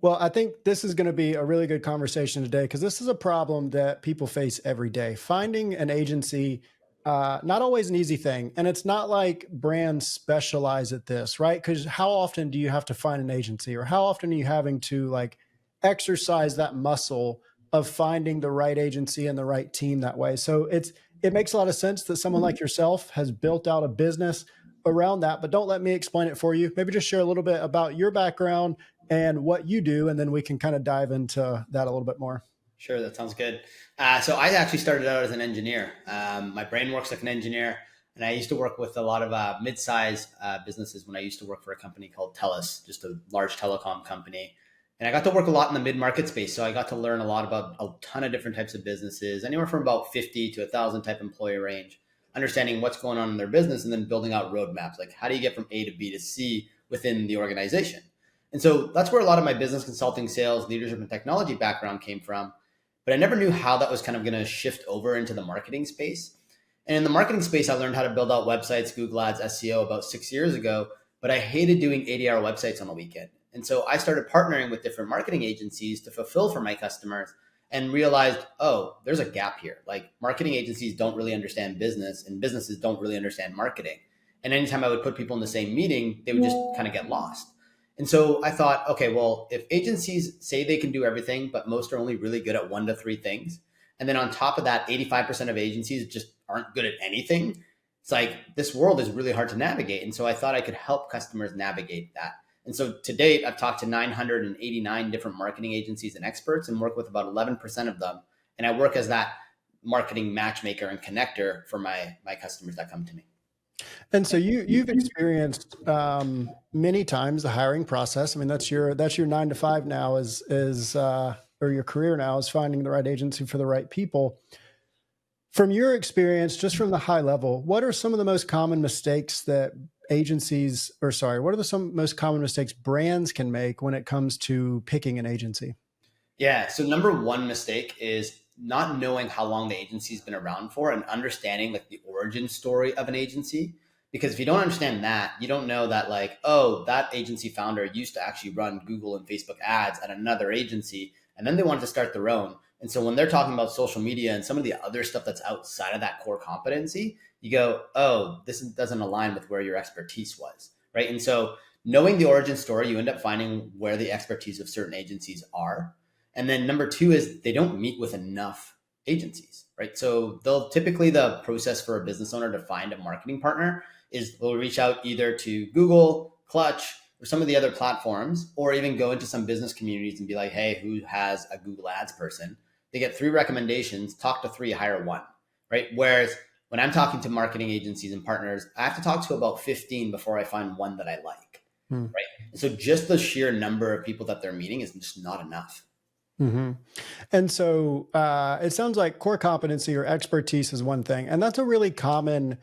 Well, I think this is going to be a really good conversation today because this is a problem that people face every day. Finding an agency, not always an easy thing. And it's not like brands specialize at this, right? Because how often do you have to find an agency, or how often are you having to like exercise that muscle of finding the right agency and the right team that way? So it makes a lot of sense that someone like yourself has built out a business around that, but don't let me explain it for you. Maybe just share a little bit about your background and what you do, and then we can kind of dive into that a little bit more. Sure, that sounds good. So I actually started out as an engineer. My brain works like an engineer, and I used to work with a lot of mid-size businesses when I used to work for a company called TELUS, just a large telecom company. And I got to work a lot in the mid-market space, so I got to learn a lot about a ton of different types of businesses, anywhere from about 50 to 1,000 type employee range, understanding what's going on in their business, and then building out roadmaps, like how do you get from A to B to C within the organization. And so that's where a lot of my business consulting, sales, leadership, and technology background came from. But I never knew how that was kind of going to shift over into the marketing space. And in the marketing space, I learned how to build out websites, Google Ads, SEO about 6 years ago, but I hated doing 80-hour websites on the weekend. And so I started partnering with different marketing agencies to fulfill for my customers and realized, oh, there's a gap here. Like marketing agencies don't really understand business and businesses don't really understand marketing. And anytime I would put people in the same meeting, they would just kind of get lost. And so I thought, okay, well, if agencies say they can do everything, but most are only really good at 1 to 3 things, and then on top of that, 85% of agencies just aren't good at anything, it's like this world is really hard to navigate. And so I thought I could help customers navigate that. And so to date, I've talked to 989 different marketing agencies and experts and work with about 11% of them. And I work as that marketing matchmaker and connector for my customers that come to me. And so you've experienced many times the hiring process. I mean, that's your 9 to 5 now or your career now is finding the right agency for the right people. From your experience, just from the high level, what are some of the most common mistakes that what are some most common mistakes brands can make when it comes to picking an agency? Yeah. So number one mistake is not knowing how long the agency's been around for and understanding like the origin story of an agency. Because if you don't understand that, you don't know that like, oh, that agency founder used to actually run Google and Facebook ads at another agency, and then they wanted to start their own. And so when they're talking about social media and some of the other stuff that's outside of that core competency, you go, oh, this doesn't align with where your expertise was, right? And so knowing the origin story, you end up finding where the expertise of certain agencies are. And then number two is they don't meet with enough agencies, right? So the process for a business owner to find a marketing partner is they'll reach out either to Google, Clutch, or some of the other platforms, or even go into some business communities and be like, hey, who has a Google Ads person? They get 3 recommendations, talk to 3, hire 1, right? Whereas when I'm talking to marketing agencies and partners, I have to talk to about 15 before I find one that I like, Hmm. right? And so just the sheer number of people that they're meeting is just not enough. Mm-hmm. And so it sounds like core competency or expertise is one thing, and that's a really common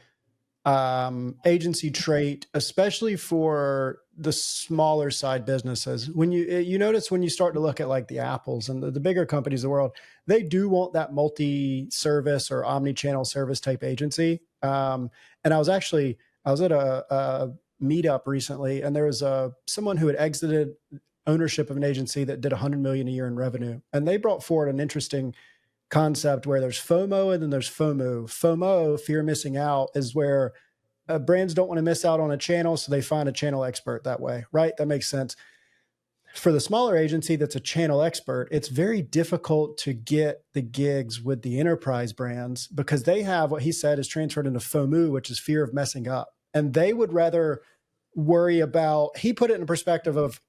agency trait, especially for the smaller side businesses. When you notice when you start to look at like the Apples and the bigger companies of the world, they do want that multi-service or omni-channel service type agency. And I was at a meetup recently, and there was someone who had exited ownership of an agency that did 100 million a year in revenue, and they brought forward an interesting concept where there's FOMO and then there's FOMO. FOMO, fear of missing out, is where brands don't want to miss out on a channel, so they find a channel expert that way, right? That makes sense. For the smaller agency that's a channel expert, it's very difficult to get the gigs with the enterprise brands because they have what he said is transferred into FOMO, which is fear of messing up. And they would rather worry about, he put it in perspective of,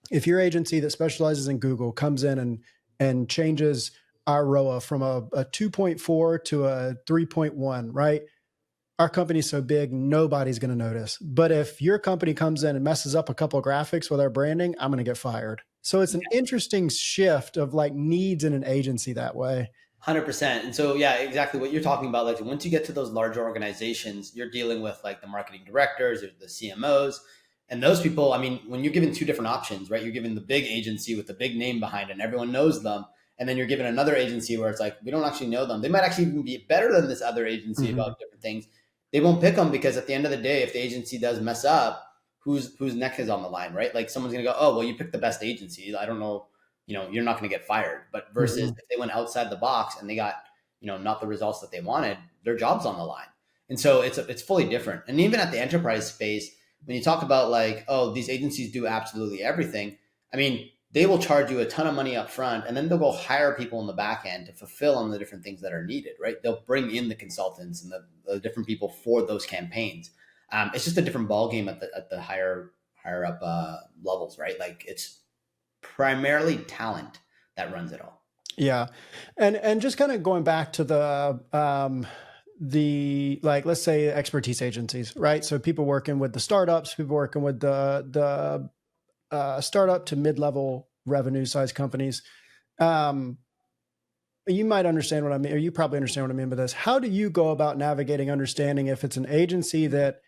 if your agency that specializes in Google comes in and changes our ROA from a 2.4 to a 3.1, right? Our company's so big, nobody's going to notice. But if your company comes in and messes up a couple of graphics with our branding, I'm going to get fired. So it's an interesting shift of like needs in an agency that way. 100%. And so, yeah, exactly what you're talking about. Like once you get to those larger organizations, you're dealing with like the marketing directors or the CMOs. And those people, I mean, when you're given 2 different options, right? You're given the big agency with the big name behind it and everyone knows them. And then you're given another agency where it's like, we don't actually know them. They might actually even be better than this other agency about different things. They won't pick them because at the end of the day, if the agency does mess up, whose neck is on the line, right? Like someone's going to go, oh, well, you picked the best agency. I don't know, you're not going to get fired. But versus if they went outside the box and they got, not the results that they wanted, their job's on the line. And so it's fully different. And even at the enterprise space, when you talk about like, oh, these agencies do absolutely everything. I mean, they will charge you a ton of money up front, and then they'll go hire people in the back end to fulfill on the different things that are needed, right? They'll bring in the consultants and the different people for those campaigns. It's just a different ballgame at the higher up levels, right? Like it's primarily talent that runs it all. Yeah. And just kind of going back to the like, let's say expertise agencies, right? So people working with the startups, people working with the startup to mid-level revenue size companies. You might understand what I mean, or you probably understand what I mean by this. How do you go about navigating understanding if it's an agency that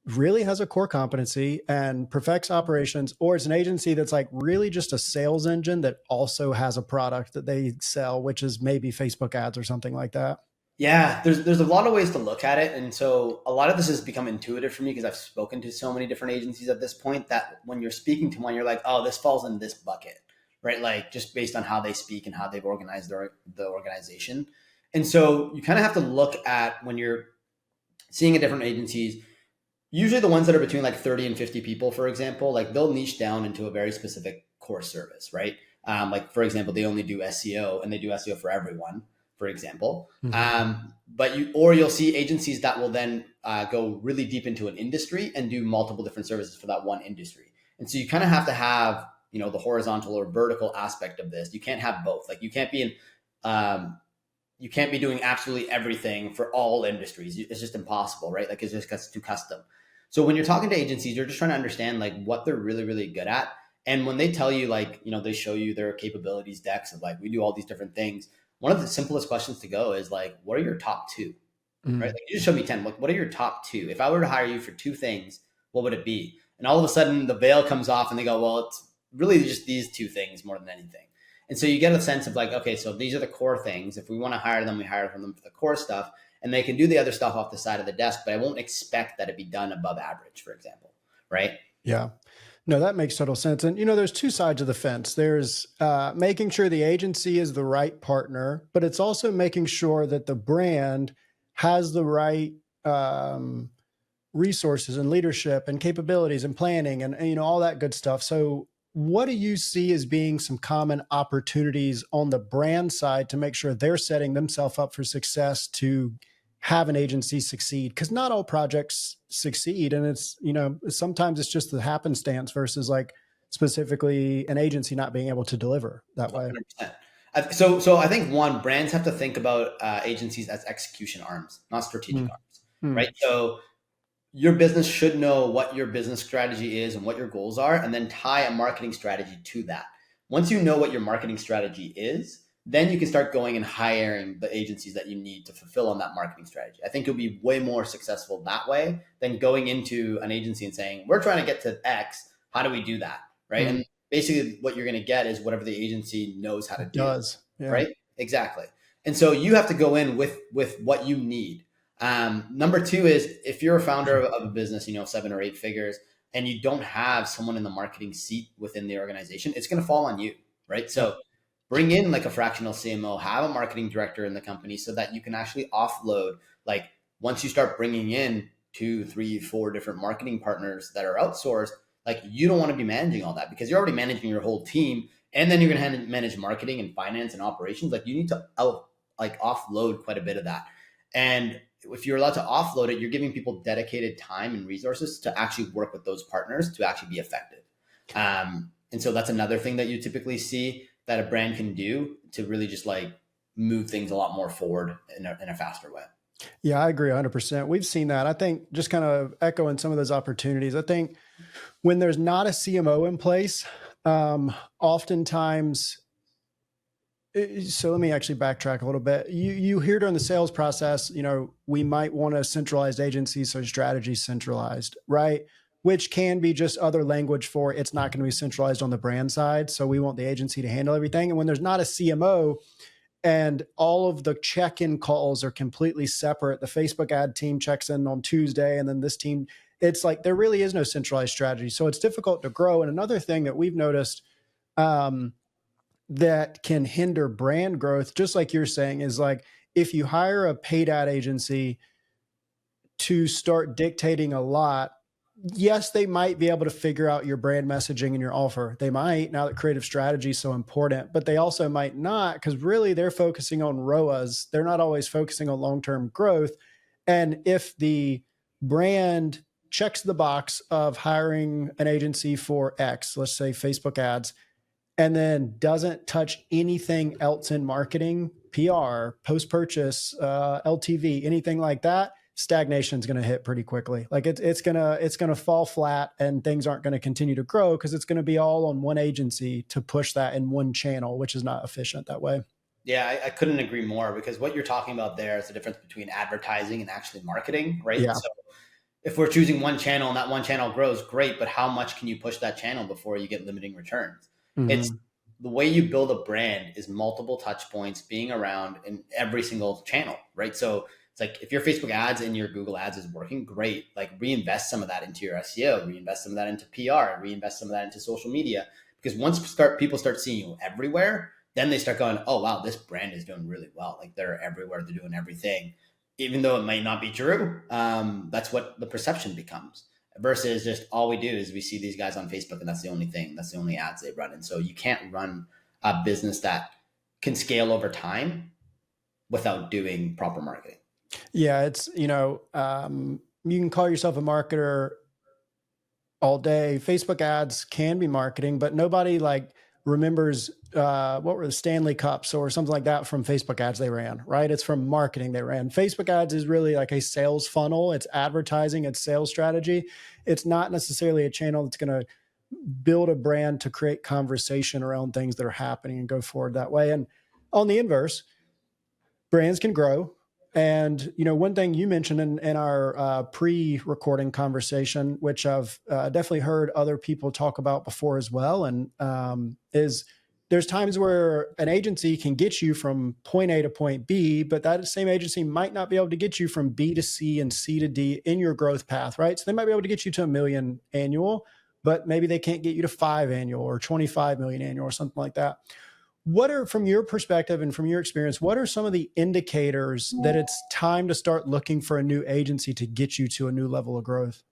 really has a core competency and perfects operations, or it's an agency that's like really just a sales engine that also has a product that they sell, which is maybe Facebook ads or something like that? Yeah, there's a lot of ways to look at it. And so a lot of this has become intuitive for me because I've spoken to so many different agencies at this point that when you're speaking to one, you're like, oh, this falls in this bucket, right? Like just based on how they speak and how they've organized the organization. And so you kind of have to look at when you're seeing a different agencies, usually the ones that are between like 30 and 50 people, for example, like they'll niche down into a very specific core service, right? Like for example, they only do SEO and they do SEO for everyone, for example. But you'll see agencies that will then go really deep into an industry and do multiple different services for that one industry. And so you kind of have to have, the horizontal or vertical aspect of this. You can't have both. Like you can't be doing absolutely everything for all industries. It's just impossible, right? Like it just gets too custom. So when you're talking to agencies, you're just trying to understand like what they're really, really good at. And when they tell you like, they show you their capabilities decks of like, we do all these different things. One of the simplest questions to go is like, what are your top two, right? Like you just showed me 10, what are your top two? If I were to hire you for two things, what would it be? And all of a sudden the veil comes off and they go, well, it's really just these two things more than anything. And so you get a sense of like, okay, so these are the core things. If we want to hire them, we hire from them for the core stuff. And they can do the other stuff off the side of the desk, but I won't expect that it be done above average, for example. Right? Yeah. No, that makes total sense. And, there's two sides of the fence. There's making sure the agency is the right partner, but it's also making sure that the brand has the right resources and leadership and capabilities and planning and all that good stuff. So what do you see as being some common opportunities on the brand side to make sure they're setting themselves up for success to have an agency succeed? Because not all projects succeed. And it's, sometimes it's just the happenstance versus like specifically an agency not being able to deliver that way. 100%. So I think brands have to think about agencies as execution arms, not strategic arms, right? So your business should know what your business strategy is and what your goals are, and then tie a marketing strategy to that. Once you know what your marketing strategy is, then you can start going and hiring the agencies that you need to fulfill on that marketing strategy. I think you'll be way more successful that way than going into an agency and saying, we're trying to get to X. How do we do that? Right. And basically what you're going to get is whatever the agency knows how to do. Yeah. Right. Exactly. And so you have to go in with what you need. Number two is if you're a founder of a business, 7 or 8 figures, and you don't have someone in the marketing seat within the organization, it's going to fall on you. Right. So bring in like a fractional CMO, have a marketing director in the company so that you can actually offload. Like once you start bringing in 2, 3, 4 different marketing partners that are outsourced, like you don't want to be managing all that because you're already managing your whole team. And then you're going to manage marketing and finance and operations. Like you need to offload quite a bit of that. And if you're allowed to offload it, you're giving people dedicated time and resources to actually work with those partners to actually be effective. And so that's another thing that you typically see that a brand can do to really just like move things a lot more forward in a faster way. Yeah, I agree 100%. We've seen that. I think just kind of echoing some of those opportunities. I think when there's not a CMO in place, oftentimes, so let me actually backtrack a little bit. You hear during the sales process, we might want a centralized agency, so strategy centralized, right? Which can be just other language for it's not going to be centralized on the brand side. So we want the agency to handle everything. And when there's not a CMO and all of the check-in calls are completely separate, the Facebook ad team checks in on Tuesday and then this team, it's like there really is no centralized strategy. So it's difficult to grow. And another thing that we've noticed um, that can hinder brand growth, just like you're saying, is like if you hire a paid ad agency to start dictating a lot, yes, they might be able to figure out your brand messaging and your offer. They might, now that creative strategy is so important, but they also might not, because really they're focusing on ROAS. They're not always focusing on long-term growth. And if the brand checks the box of hiring an agency for X, let's say Facebook ads, and then doesn't touch anything else in marketing, PR, post-purchase, LTV, anything like that, stagnation is going to hit pretty quickly. Like it's gonna fall flat, and things aren't going to continue to grow because it's going to be all on one agency to push that in one channel, which is not efficient that way. Yeah, I couldn't agree more, because what you're talking about there is the difference between advertising and actually marketing, right? Yeah. So if we're choosing one channel and that one channel grows, great, but how much can you push that channel before you get limiting returns? It's Mm-hmm. the way you build a brand is multiple touch points being around in every single channel, right? So it's like if your Facebook ads and your Google ads is working, great. Like reinvest some of that into your SEO, reinvest some of that into PR, reinvest some of that into social media. Because once people start seeing you everywhere, then they start going, oh wow, this brand is doing really well. Like they're everywhere, they're doing everything, even though it might not be true. That's what the perception becomes. Versus just all we do is we see these guys on Facebook, and that's the only thing, that's the only ads they run. And so you can't run a business that can scale over time without doing proper marketing. Yeah, it's you can call yourself a marketer all day. Facebook ads can be marketing, but nobody like remembers what were the Stanley Cups or something like that from Facebook ads they ran, right? It's from marketing they ran. Facebook ads is really like a sales funnel. It's advertising, it's sales strategy. It's not necessarily a channel that's going to build a brand to create conversation around things that are happening and go forward that way. And on the inverse, brands can grow. And one thing you mentioned in our pre-recording conversation, which I've definitely heard other people talk about before as well, and is there's times where an agency can get you from point A to point B, but that same agency might not be able to get you from B to C and C to D in your growth path, right? So they might be able to get you to 1 million annual, but maybe they can't get you to 5 annual or 25 million annual or something like that. What are, from your perspective and from your experience, what are some of the indicators that it's time to start looking for a new agency to get you to a new level of growth?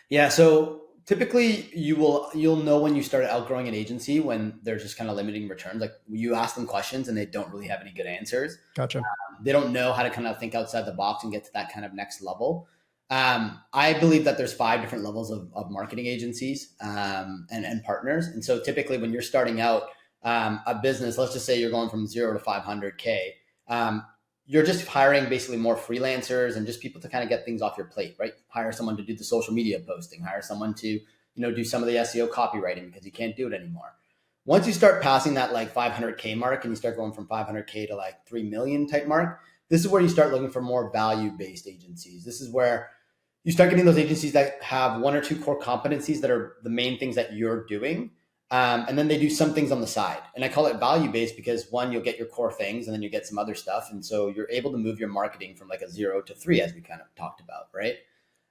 Yeah. So typically you'll know when you start outgrowing an agency, when they're just kind of limiting returns. Like you ask them questions and they don't really have any good answers. Gotcha. They don't know how to kind of think outside the box and get to that kind of next level. I believe that there's 5 different levels of marketing agencies and partners. And so typically when you're starting out a business, let's just say you're going from 0 to 500K, you're just hiring basically more freelancers and just people to kind of get things off your plate, right? Hire someone to do the social media posting, hire someone to, do some of the SEO copywriting because you can't do it anymore. Once you start passing that like 500K mark and you start going from 500K to like 3 million type mark, this is where you start looking for more value-based agencies. This is where you start getting those agencies that have 1 or 2 core competencies that are the main things that you're doing. And then they do some things on the side. And I call it value-based because 1, you'll get your core things and then you get some other stuff. And so you're able to move your marketing from like a 0 to 3, as we kind of talked about, right?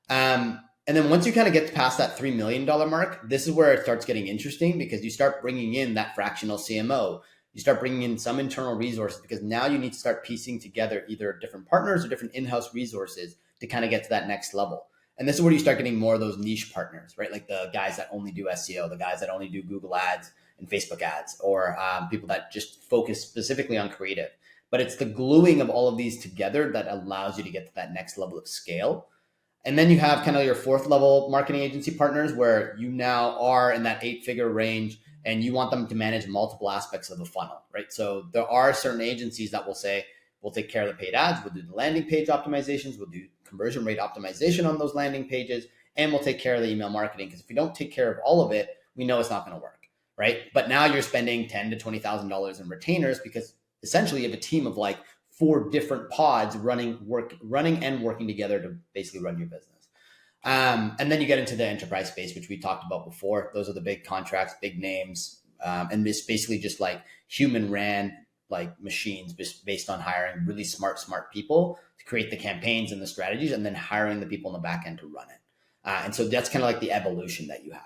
And then once you kind of get past that $3 million mark, this is where it starts getting interesting because you start bringing in that fractional CMO. You start bringing in some internal resources because now you need to start piecing together either different partners or different in-house resources to kind of get to that next level. And this is where you start getting more of those niche partners, right? Like the guys that only do SEO, the guys that only do Google ads and Facebook ads, or people that just focus specifically on creative. But it's the gluing of all of these together that allows you to get to that next level of scale. And then you have kind of your 4th level marketing agency partners where you now are in that 8-figure range and you want them to manage multiple aspects of the funnel, right? So there are certain agencies that will say, we'll take care of the paid ads, we'll do the landing page optimizations, we'll do conversion rate optimization on those landing pages, and we'll take care of the email marketing. Because if we don't take care of all of it, we know it's not going to work, right? But now you're spending $10,000 to $20,000 in retainers because essentially you have a team of like 4 different pods running and working together to basically run your business. And then you get into the enterprise space, which we talked about before. Those are the big contracts, big names, and it's basically just like human ran like machines based on hiring really smart people to create the campaigns and the strategies and then hiring the people in the back end to run it. And so that's kind of like the evolution that you have.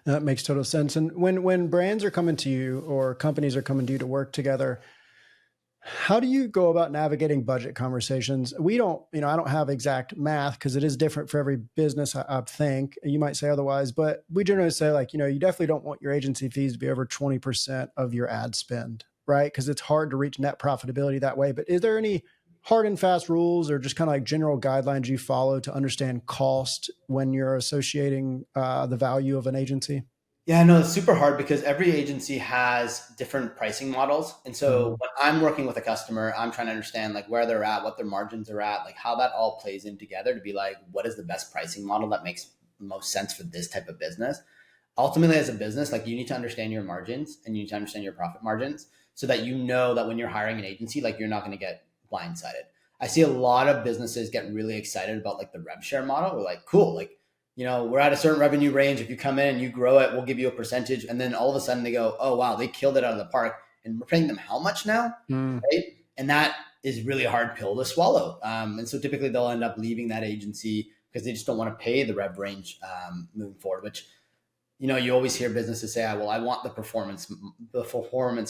That makes total sense. And when brands are coming to you or companies are coming to you to work together, how do you go about navigating budget conversations? We don't, I don't have exact math because it is different for every business, I think. You might say otherwise, but we generally say like, you definitely don't want your agency fees to be over 20% of your ad spend, right? Because it's hard to reach net profitability that way. But is there any hard and fast rules or just kind of like general guidelines you follow to understand cost when you're associating the value of an agency? Yeah, no, it's super hard because every agency has different pricing models. And so Mhm. when I'm working with a customer, I'm trying to understand like where they're at, what their margins are at, like how that all plays in together to be like, what is the best pricing model that makes most sense for this type of business? Ultimately, as a business, like you need to understand your margins and you need to understand your profit margins so that you know that when you're hiring an agency, like you're not going to get blindsided. I see a lot of businesses get really excited about like the rev share model. We're like, cool, like, we're at a certain revenue range. If you come in and you grow it, we'll give you a percentage. And then all of a sudden they go, oh, wow, they killed it out of the park. And we're paying them how much now? Mm. Right. And that is really a hard pill to swallow. And so typically they'll end up leaving that agency because they just don't want to pay the rev range moving forward, which you always hear businesses say, well, I want the performance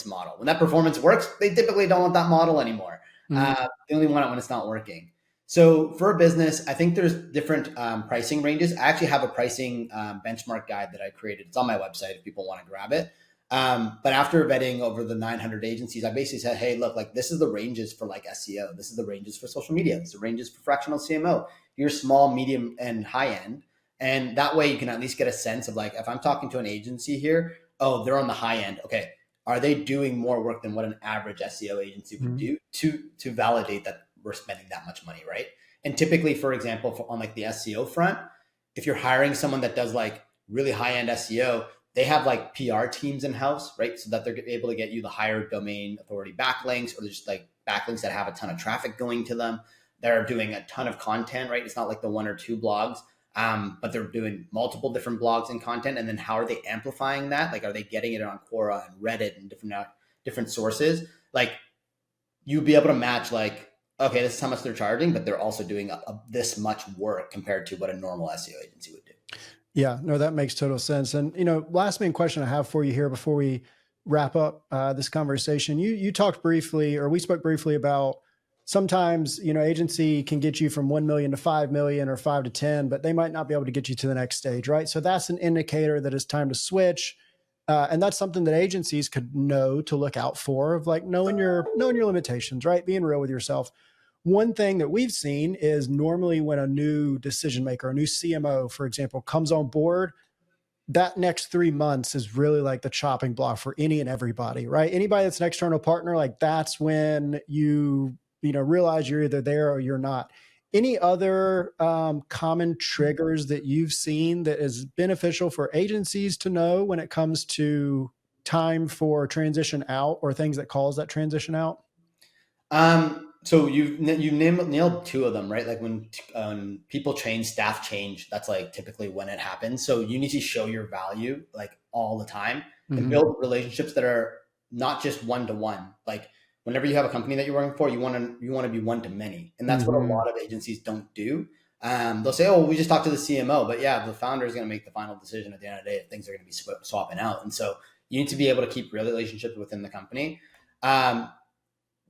model. When that performance works, they typically don't want that model anymore. Mm. They only want it when it's not working. So for a business, I think there's different pricing ranges. I actually have a pricing benchmark guide that I created. It's on my website if people want to grab it. But after vetting over the 900 agencies, I basically said, hey, look, like this is the ranges for like SEO. This is the ranges for social media. This is the ranges for fractional CMO. Your small, medium, and high end. And that way you can at least get a sense of like, if I'm talking to an agency here, oh, they're on the high end. Okay. Are they doing more work than what an average SEO agency would do to validate that we're spending that much money, right? And typically, for example, on like the SEO front, if you're hiring someone that does like really high end SEO, they have like PR teams in house, right? So that they're able to get you the higher domain authority backlinks, or just like backlinks that have a ton of traffic going to them. They're doing a ton of content, right? It's not like the one or two blogs, but they're doing multiple different blogs and content. And then how are they amplifying that? Like, are they getting it on Quora and Reddit and different sources? Like, you'd be able to match like, okay, this is how much they're charging, but they're also doing this much work compared to what a normal SEO agency would do. Yeah, no, that makes total sense. And, last main question I have for you here before we wrap up this conversation, you talked briefly, or we spoke briefly about sometimes, agency can get you from 1 million to 5 million or 5 to 10, but they might not be able to get you to the next stage, right? So that's an indicator that it's time to switch. And that's something that agencies could know to look out for, of like knowing your limitations, right? Being real with yourself. One thing that we've seen is normally when a new decision maker, a new CMO, for example, comes on board, that next 3 months is really like the chopping block for any and everybody, right? Anybody that's an external partner, like that's when you realize you're either there or you're not. Any other common triggers that you've seen that is beneficial for agencies to know when it comes to time for transition out, or things that cause that transition out? So you've nailed two of them, right? Like when people change, staff change, that's like typically when it happens. So you need to show your value like all the time and Mm-hmm. build relationships that are not just one to one. Like whenever you have a company that you're working for, you want to be one to many, and that's what a Mm-hmm. lot of agencies don't do. They'll say, "Oh, we just talked to the CMO," but yeah, the founder is going to make the final decision at the end of the day if things are going to be swapping out. And so you need to be able to keep real relationships within the company.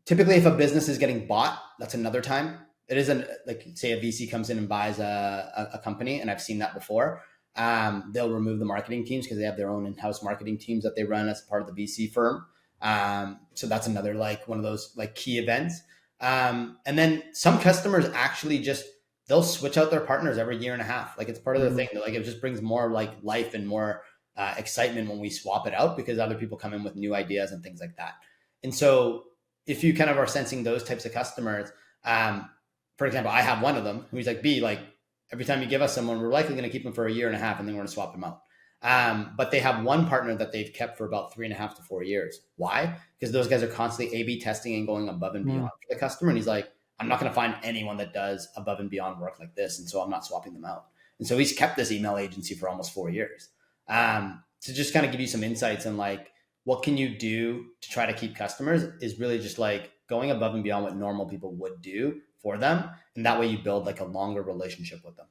Typically, if a business is getting bought, that's another time. It isn't like, say, a VC comes in and buys a company, and I've seen that before. They'll remove the marketing teams because they have their own in-house marketing teams that they run as part of the VC firm. So that's another like one of those like key events. And then some customers actually just they'll switch out their partners every year and a half. Like it's part of their thing. Like it just brings more like life and more excitement when we swap it out because other people come in with new ideas and things like that. And so if you kind of are sensing those types of customers, for example, I have one of them who's like, B, like every time you give us someone, we're likely going to keep them for a year and a half and then we're going to swap them out. But they have one partner that they've kept for about 3.5 to 4 years. Why? Because those guys are constantly A/B testing and going above and beyond for the customer. And he's like, I'm not going to find anyone that does above and beyond work like this. And so I'm not swapping them out. And so he's kept this email agency for almost 4 years. To just kind of give you some insights on like, what can you do to try to keep customers is really just like going above and beyond what normal people would do for them. And that way you build like a longer relationship with them.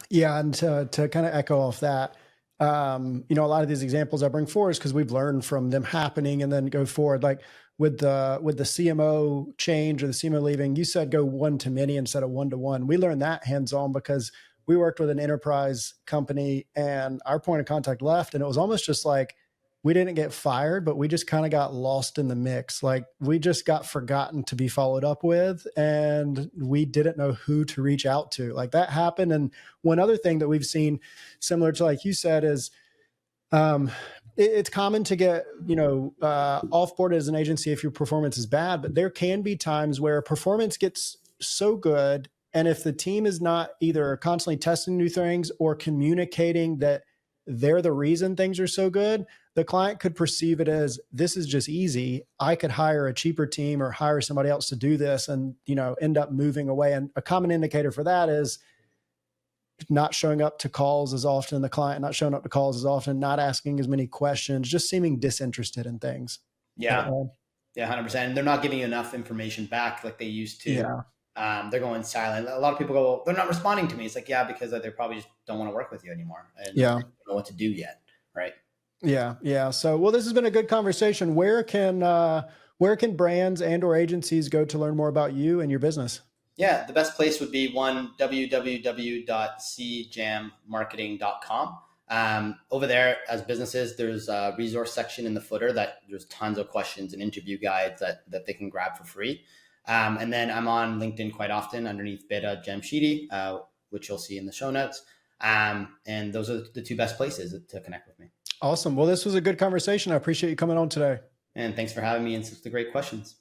Yeah, and to kind of echo off that, you know, a lot of these examples I bring forward is because we've learned from them happening and then go forward. Like with the CMO change or the CMO leaving, you said go one to many instead of one to one. We learned that hands on because we worked with an enterprise company and our point of contact left, and it was almost just like we didn't get fired, but we just kind of got lost in the mix. Like we just got forgotten to be followed up with, and we didn't know who to reach out to. Like that happened. And one other thing that we've seen, similar to like you said, is um, it's common to get, you know, offboarded as an agency if your performance is bad, but there can be times where performance gets so good. And if the team is not either constantly testing new things or communicating that they're the reason things are so good, the client could perceive it as this is just easy. I could hire a cheaper team or hire somebody else to do this and, you know, end up moving away. And a common indicator for that is not showing up to calls as often, the client not showing up to calls as often, not asking as many questions, just seeming disinterested in things. But, Yeah. Yeah, 100%. And they're not giving you enough information back like they used to. yeah. They're going silent. A lot of people go, they're not responding to me. It's like, yeah, because they probably just don't want to work with you anymore and they Yeah. don't know what to do yet. Right. Yeah. Yeah. So, well, this has been a good conversation. Where can brands and or agencies go to learn more about you and your business? Yeah, the best place would be one www.cjammarketing.com. Over there, as businesses, there's a resource section in the footer that there's tons of questions and interview guides that they can grab for free. And then I'm on LinkedIn quite often underneath Behdad Jamshidi, which you'll see in the show notes. And those are the two best places to connect with me. Awesome. Well, this was a good conversation. I appreciate you coming on today. And thanks for having me and such the great questions.